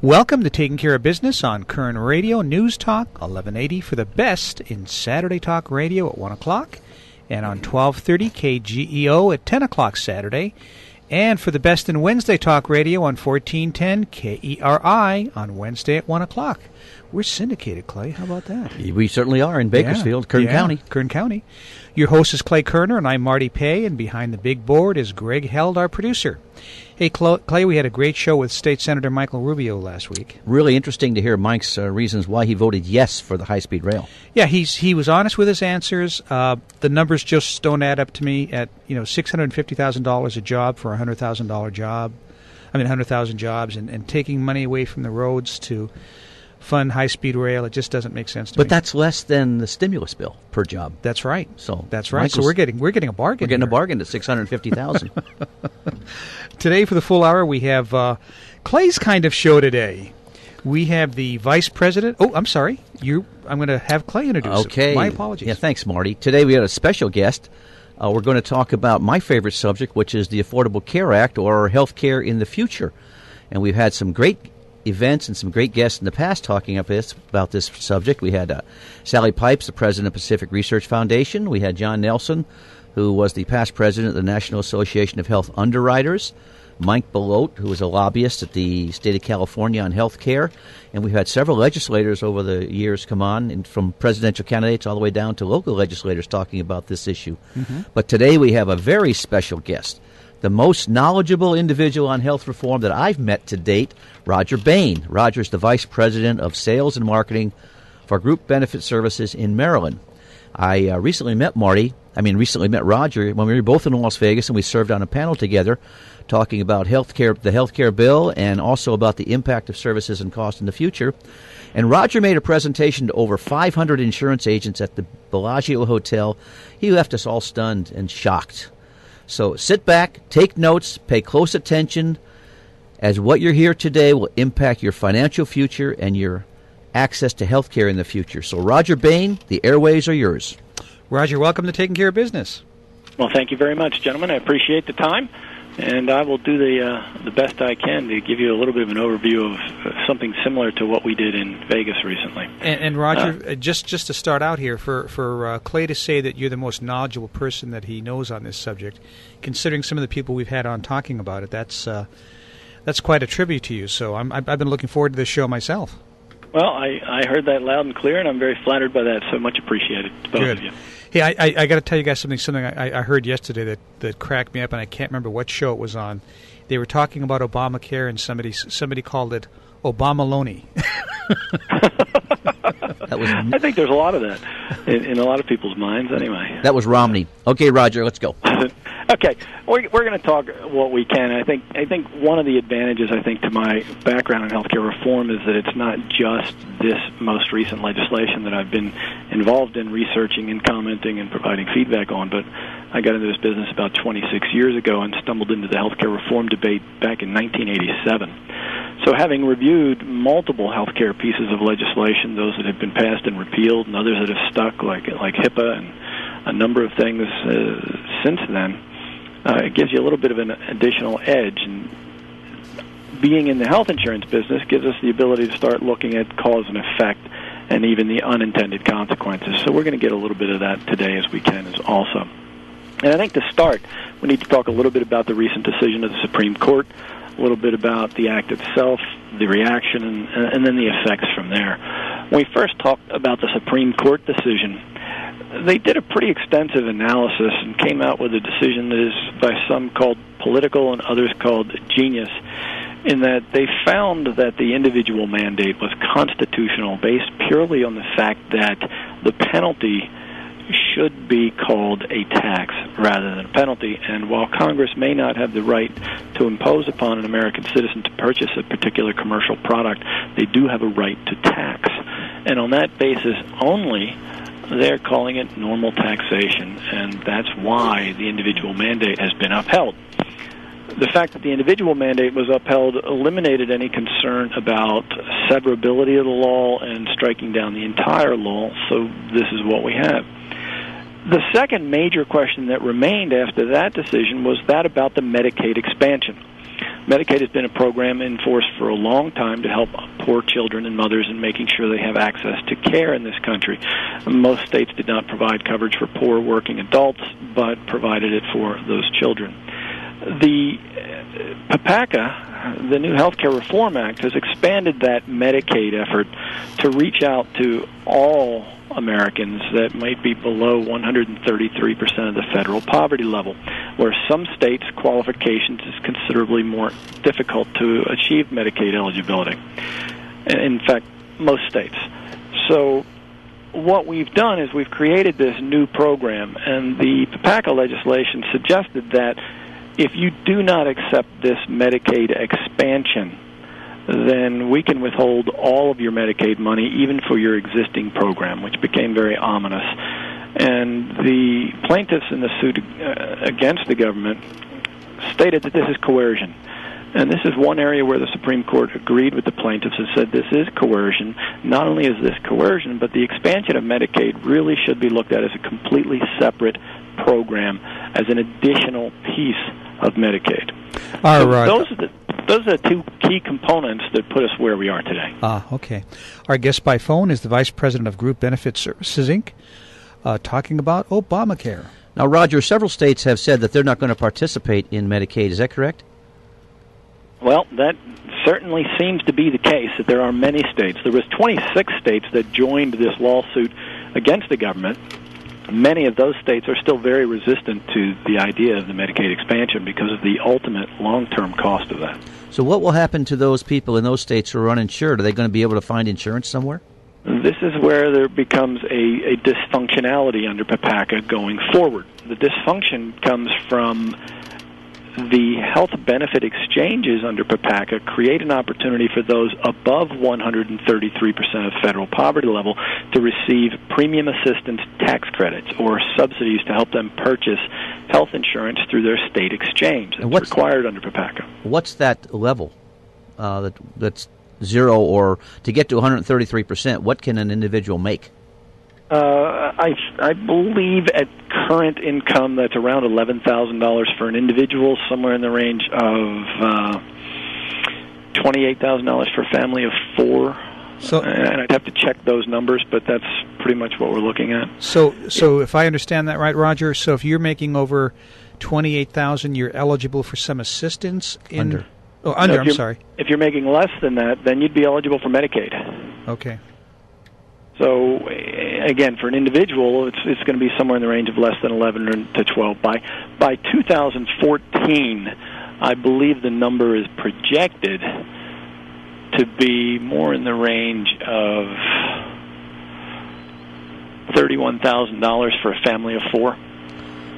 Welcome to Taking Care of Business on Koerner Radio, News Talk 1180 for the best in Saturday Talk Radio at 1 o'clock and on 1230 KGEO at 10 o'clock Saturday, and for the best in Wednesday Talk Radio on 1410 KERI on Wednesday at 1 o'clock. We're syndicated, Clay. How about that? We certainly are in Bakersfield, Kern County. Kern County. Your host is Clay Koerner, and I'm Marty Pay, and behind the big board is Greg Held, our producer. Hey, Clay, we had a great show with State Senator Michael Rubio last week. Really interesting to hear Mike's reasons why he voted yes for the high-speed rail. Yeah, he was honest with his answers. The numbers just don't add up to me at $650,000 a job for a $100,000 job. 100,000 jobs, and taking money away from the roads to fund high-speed rail. It just doesn't make sense to me. But that's less than the stimulus bill per job. That's right. That's right. Michael's, so we're getting a bargain. We're getting a bargain at $650,000. Today, for the full hour, we have Clay's kind of show today. We have the vice president. Oh, I'm sorry. I'm going to have Clay introduce Okay. him. My apologies. Yeah, thanks, Marty. Today we had a special guest. We're going to talk about my favorite subject, which is the Affordable Care Act, or health care in the future. And we've had some great events and some great guests in the past talking about this subject. We had Sally Pipes, the president of Pacific Research Foundation. We had John Nelson, who was the past president of the National Association of Health Underwriters. Mike Belote, who was a lobbyist at the state of California on health care. And we've had several legislators over the years come on, and from presidential candidates all the way down to local legislators talking about this issue. Mm-hmm. But today we have a very special guest, the most knowledgeable individual on health reform that I've met to date, Rodger Bayne. Rodger's the Vice President of Sales and Marketing for Group Benefit Services in Maryland. I recently met Rodger when we were both in Las Vegas, and we served on a panel together talking about healthcare, the healthcare bill, and also about the impact of services and cost in the future. And Rodger made a presentation to over 500 insurance agents at the Bellagio Hotel. He left us all stunned and shocked. So sit back, take notes, pay close attention, as what you're here today will impact your financial future and your access to health care in the future. So Rodger Bayne, the airways are yours. Rodger, welcome to Taking Care of Business. Well, thank you very much, gentlemen. I appreciate the time, and I will do the best I can to give you a little bit of an overview of something similar to what we did in Vegas recently. And Rodger, just to start out here, for Clay to say that you're the most knowledgeable person that he knows on this subject, considering some of the people we've had on talking about it, that's quite a tribute to you. So I've been looking forward to this show myself. Well, I heard that loud and clear, and I'm very flattered by that. So much appreciated, both Good. of you. Hey, I got to tell you guys something I heard yesterday that cracked me up, and I can't remember what show it was on. They were talking about Obamacare, and somebody called it Obamaloney. I think there's a lot of that in a lot of people's minds anyway. That was Romney. Okay, Rodger, let's go. Okay, we're going to talk what we can. I think one of the advantages, to my background in healthcare reform is that it's not just this most recent legislation that I've been involved in researching and commenting and providing feedback on, but I got into this business about 26 years ago and stumbled into the healthcare reform debate back in 1987. So having reviewed multiple healthcare pieces of legislation, those that have been passed and repealed and others that have stuck, like HIPAA and a number of things since then, it gives you a little bit of an additional edge. And being in the health insurance business gives us the ability to start looking at cause and effect and even the unintended consequences. So we're going to get a little bit of that today as we can as also. And I think to start, we need to talk a little bit about the recent decision of the Supreme Court, a little bit about the act itself, the reaction, and then the effects from there. When we first talked about the Supreme Court decision, they did a pretty extensive analysis and came out with a decision that is by some called political and others called genius, in that they found that the individual mandate was constitutional based purely on the fact that the penalty should be called a tax rather than a penalty. And while Congress may not have the right to impose upon an American citizen to purchase a particular commercial product, they do have a right to tax. And on that basis only, they're calling it normal taxation, and that's why the individual mandate has been upheld. The fact that the individual mandate was upheld eliminated any concern about severability of the law and striking down the entire law, so this is what we have. The second major question that remained after that decision was that about the Medicaid expansion. Medicaid has been a program in force for a long time to help poor children and mothers in making sure they have access to care in this country. Most states did not provide coverage for poor working adults, but provided it for those children. The PPACA, the new Healthcare Reform Act, has expanded that Medicaid effort to reach out to all Americans that might be below 133% of the federal poverty level, where some states' qualifications is considerably more difficult to achieve Medicaid eligibility. In fact, most states. So what we've done is we've created this new program, and the PPACA legislation suggested that if you do not accept this Medicaid expansion, then we can withhold all of your Medicaid money, even for your existing program, which became very ominous. And the plaintiffs in the suit against the government stated that this is coercion. And this is one area where the Supreme Court agreed with the plaintiffs and said this is coercion. Not only is this coercion, but the expansion of Medicaid really should be looked at as a completely separate program, as an additional piece of Medicaid. All right. Those are the two key components that put us where we are today. Okay. Our guest by phone is the Vice President of Group Benefit Services, Inc., talking about Obamacare. Now, Rodger, several states have said that they're not going to participate in Medicaid. Is that correct? Well, that certainly seems to be the case, that there are many states. There was 26 states that joined this lawsuit against the government. Many of those states are still very resistant to the idea of the Medicaid expansion because of the ultimate long-term cost of that. So what will happen to those people in those states who are uninsured? Are they going to be able to find insurance somewhere? This is where there becomes a dysfunctionality under PPACA going forward. The dysfunction comes from the health benefit exchanges under PPACA create an opportunity for those above 133% of federal poverty level to receive premium assistance tax credits or subsidies to help them purchase health insurance through their state exchange. It's required under PPACA. What's that level that's zero, or to get to 133%, what can an individual make? I believe at current income that's around $11,000 for an individual, somewhere in the range of $28,000 for a family of four. So, and I'd have to check those numbers, but that's pretty much what we're looking at. So if I understand that right, Rodger, so if you're making over $28,000, you're eligible for some assistance in under. Oh, under. So I'm sorry. If you're making less than that, then you'd be eligible for Medicaid. Okay. So, again, for an individual, it's going to be somewhere in the range of less than 11 to 12. By 2014, I believe the number is projected to be more in the range of $31,000 for a family of four.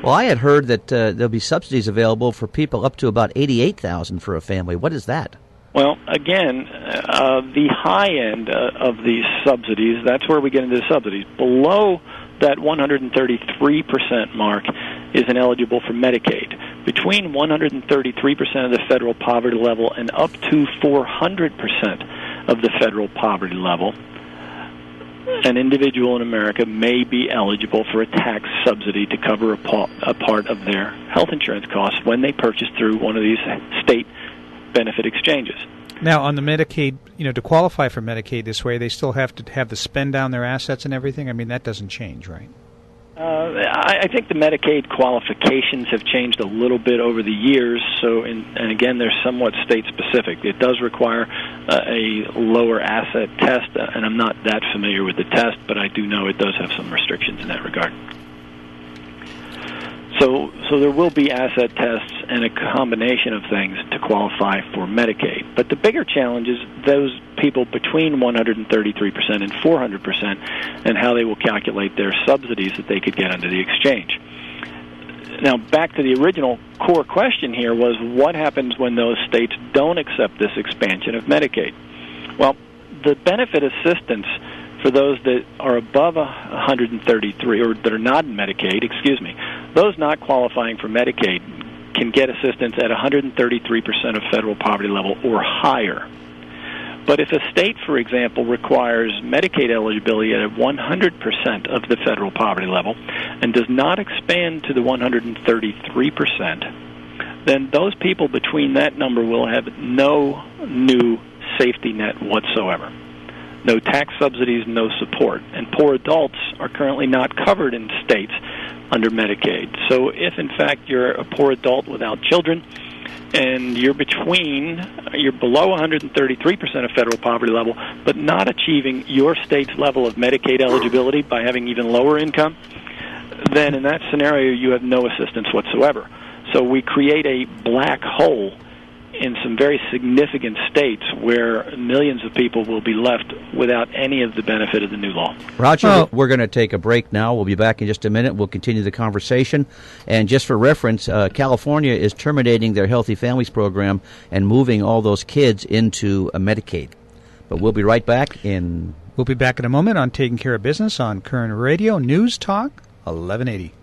Well, I had heard that there'll be subsidies available for people up to about $88,000 for a family. What is that? Well, again, the high end of these subsidies, that's where we get into the subsidies. Below that 133% mark is ineligible for Medicaid. Between 133% of the federal poverty level and up to 400% of the federal poverty level, an individual in America may be eligible for a tax subsidy to cover a part of their health insurance costs when they purchase through one of these state benefit exchanges. Now, on the Medicaid, to qualify for Medicaid this way, they still have to have the spend down their assets and everything? I mean, that doesn't change, right? I think the Medicaid qualifications have changed a little bit over the years, and again, they're somewhat state-specific. It does require a lower asset test, and I'm not that familiar with the test, but I do know it does have some restrictions in that regard. So there will be asset tests and a combination of things to qualify for Medicaid. But the bigger challenge is those people between 133% and 400% and how they will calculate their subsidies that they could get under the exchange. Now, back to the original core question here was what happens when those states don't accept this expansion of Medicaid? Well, the benefit assistance for those that are above 133, or that are not in Medicaid, those not qualifying for Medicaid can get assistance at 133% of federal poverty level or higher. But if a state, for example, requires Medicaid eligibility at 100% of the federal poverty level and does not expand to the 133%, then those people between that number will have no new safety net whatsoever. No tax subsidies, no support. And poor adults are currently not covered in states under Medicaid. So if, in fact, you're a poor adult without children and you're below 133% of federal poverty level, but not achieving your state's level of Medicaid eligibility by having even lower income, then in that scenario you have no assistance whatsoever. So we create a black hole in some very significant states where millions of people will be left without any of the benefit of the new law. Roger, we're going to take a break now. We'll be back in just a minute. We'll continue the conversation. And just for reference, California is terminating their Healthy Families program and moving all those kids into Medicaid. But we'll be right back in... We'll be back in a moment on Taking Care of Business on Koerner Radio News Talk 1180.